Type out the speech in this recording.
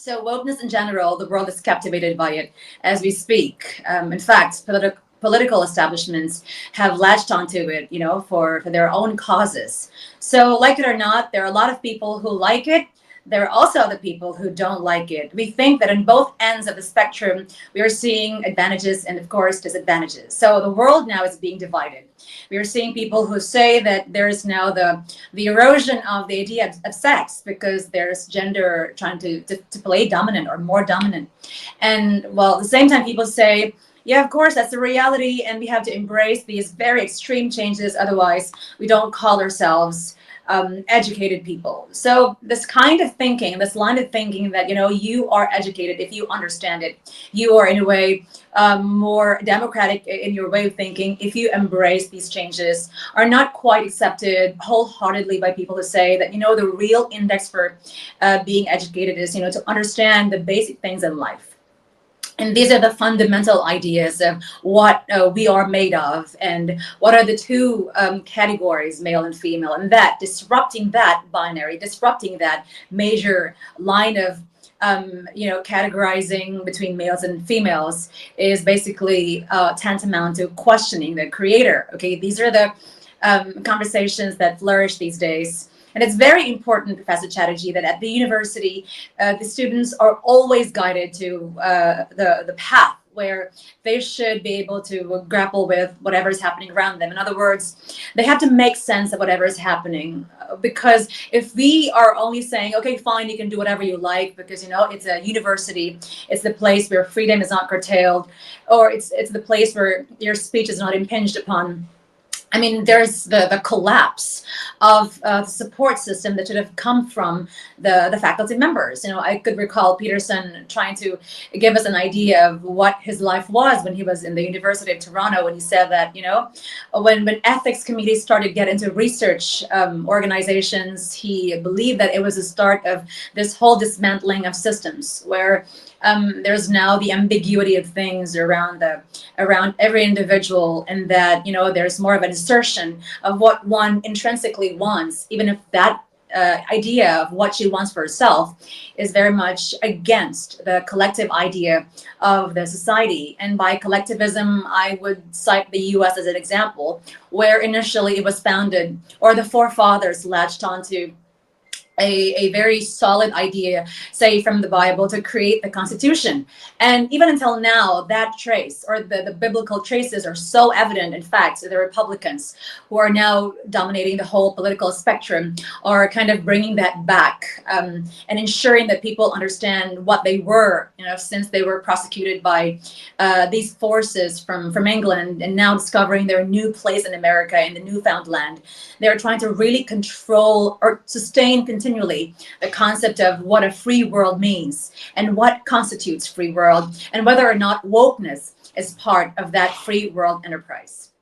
So wokeness in general, the world is captivated by it as we speak. In fact, political establishments have latched onto it, for their own causes. So like it or not, there are a lot of people who like it. There are also other people who don't like it. We think that on both ends of the spectrum, we are seeing advantages and, of course, disadvantages. So the world now is being divided. We are seeing people who say that there's now the erosion of the idea of sex because there's gender trying to play dominant or more dominant. And well, at the same time, people say, yeah, of course, that's the reality, and we have to embrace these very extreme changes. Otherwise, we don't call ourselves educated people. So this kind of thinking, this line of thinking that, you are educated if you understand it. You are, in a way, more democratic in your way of thinking if you embrace these changes, are not quite accepted wholeheartedly by people who say that, the real index for being educated is, to understand the basic things in life. And these are the fundamental ideas of what we are made of and what are the two categories, male and female, and that disrupting that binary, disrupting that major line of categorizing between males and females is basically tantamount to questioning the creator. Okay, these are the conversations that flourish these days. And it's very important, Professor Chatterjee, that at the university, the students are always guided to the path where they should be able to grapple with whatever is happening around them. In other words, they have to make sense of whatever is happening. Because if we are only saying, okay, fine, you can do whatever you like, because, it's a university, it's the place where freedom is not curtailed, or it's the place where your speech is not impinged upon. I mean, there's the collapse of the support system that should have come from the faculty members. I could recall Peterson trying to give us an idea of what his life was when he was in the University of Toronto, when he said that, when ethics committees started getting into research organizations, he believed that it was the start of this whole dismantling of systems where there's now the ambiguity of things around every individual, and that there's more of an assertion of what one intrinsically wants, even if that idea of what she wants for herself is very much against the collective idea of the society. And by collectivism, I would cite the US as an example, where initially it was founded, or the forefathers latched onto a very solid idea, say from the Bible, to create the Constitution. And even until now, that trace, or the biblical traces, are so evident. In fact, the Republicans, who are now dominating the whole political spectrum, are kind of bringing that back and ensuring that people understand what they were, since they were prosecuted by these forces from England, and now discovering their new place in America, in the newfound land. They're trying to really control or sustain continually the concept of what a free world means and what constitutes free world, and whether or not wokeness is part of that free world enterprise.